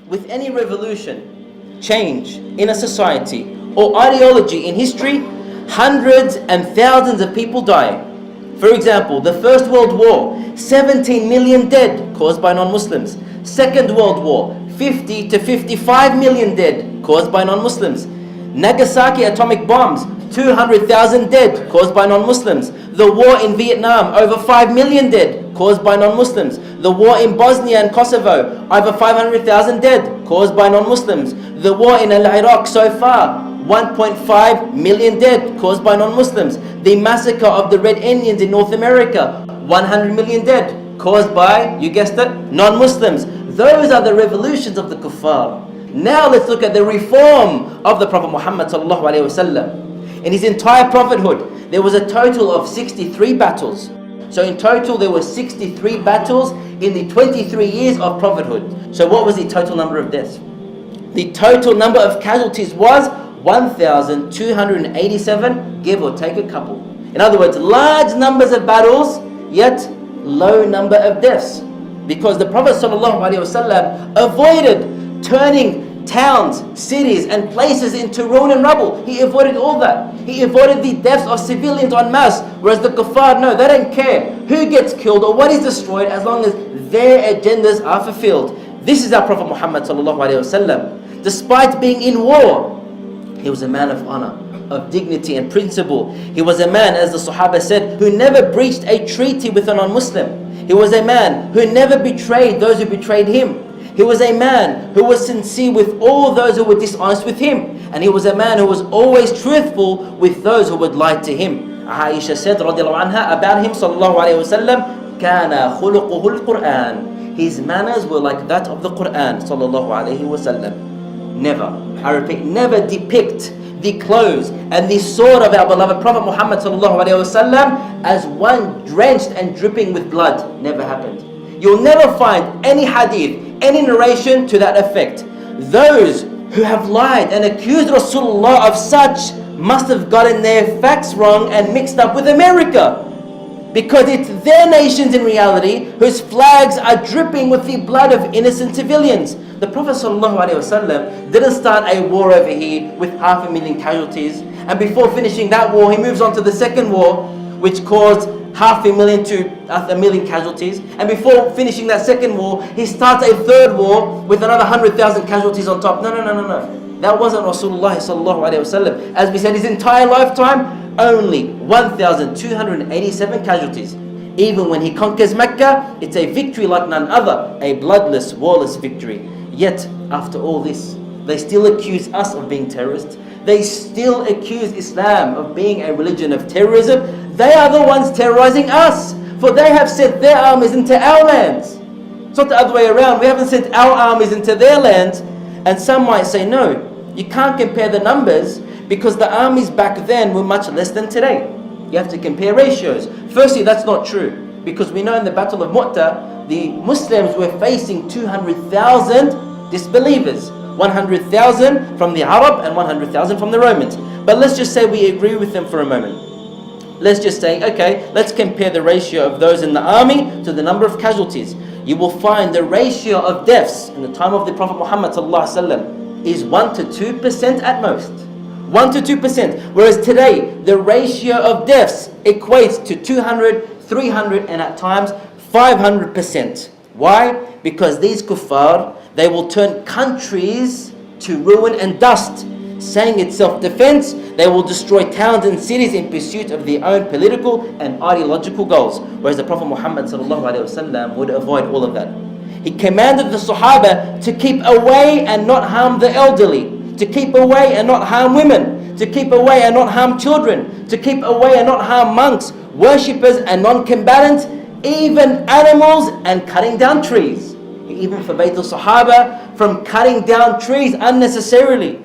with any revolution, change in a society or ideology in history, hundreds and thousands of people die. For example, the First World War, 17 million dead caused by non-Muslims. Second World War, 50 to 55 million dead caused by non-Muslims. Nagasaki atomic bombs, 200,000 dead caused by non-Muslims. The war in Vietnam, over 5 million dead caused by non-Muslims. The war in Bosnia and Kosovo, over 500,000 dead caused by non-Muslims. The war in Iraq so far, 1.5 million dead caused by non-Muslims. The massacre of the Red Indians in North America, 100 million dead caused by, you guessed it, non-Muslims. Those are the revolutions of the kuffar. Now let's look at the reform of the Prophet Muhammad sallallahu alaihi wasallam. In his entire prophethood, there was a total of 63 battles. So in total there were 63 battles in the 23 years of prophethood. So what was the total number of deaths? The total number of casualties was 1,287, give or take a couple. In other words, large numbers of battles, yet low number of deaths. Because the Prophet ﷺ avoided turning towns, cities and places into ruin and rubble. He avoided all that. He avoided the deaths of civilians en masse. Whereas the kuffar, no, they don't care who gets killed or what is destroyed as long as their agendas are fulfilled. This is our Prophet Muhammad ﷺ. Despite being in war, he was a man of honor, of dignity and principle. He was a man, as the Sahaba said, who never breached a treaty with a non-Muslim. He was a man who never betrayed those who betrayed him. He was a man who was sincere with all those who were dishonest with him. And he was a man who was always truthful with those who would lie to him. Aisha said, radiallahu anha, about him, sallallahu alayhi wa sallam, كَانَ خُلُقُهُ الْقُرْآنِ. His manners were like that of the Qur'an, sallallahu alayhi wa sallam. Never, I repeat, never depict the clothes and the sword of our beloved Prophet Muhammad sallallahu alayhi wa sallam as one drenched and dripping with blood. Never happened. You'll never find any hadith, any narration to that effect. Those who have lied and accused Rasulullah of such must have gotten their facts wrong and mixed up with America. Because it's their nations in reality whose flags are dripping with the blood of innocent civilians. The Prophet ﷺ didn't start a war over here with 500,000 casualties. And before finishing that war, he moves on to the second war, which caused 500,000 to 1,000,000 casualties. And before finishing that second war, he starts a third war with another 100,000 casualties on top. No. That wasn't Rasulullah ﷺ. As we said, his entire lifetime, only 1,287 casualties. Even when he conquers Mecca, it's a victory like none other, a bloodless, warless victory. Yet, after all this, they still accuse us of being terrorists. They still accuse Islam of being a religion of terrorism. They are the ones terrorizing us, for they have sent their armies into our lands. It's not the other way around. We haven't sent our armies into their lands. And some might say, no, you can't compare the numbers because the armies back then were much less than today. You have to compare ratios. Firstly, that's not true, because we know in the Battle of Mu'tah, the Muslims were facing 200,000 disbelievers. 100,000 from the Arab and 100,000 from the Romans. But let's just say we agree with them for a moment. Let's just say, okay, let's compare the ratio of those in the army to the number of casualties. You will find the ratio of deaths in the time of the Prophet Muhammad ﷺ is 1 to 2% at most. 1 to 2%. Whereas today, the ratio of deaths equates to 200, 300 and at times 500%. Why? Because these kuffar, they will turn countries to ruin and dust. Saying it's self-defense, they will destroy towns and cities in pursuit of their own political and ideological goals. Whereas the Prophet Muhammad ﷺ would avoid all of that. He commanded the Sahaba to keep away and not harm the elderly, to keep away and not harm women, to keep away and not harm children, to keep away and not harm monks, worshippers and non-combatants, even animals and cutting down trees. He even forbade the Sahaba from cutting down trees unnecessarily.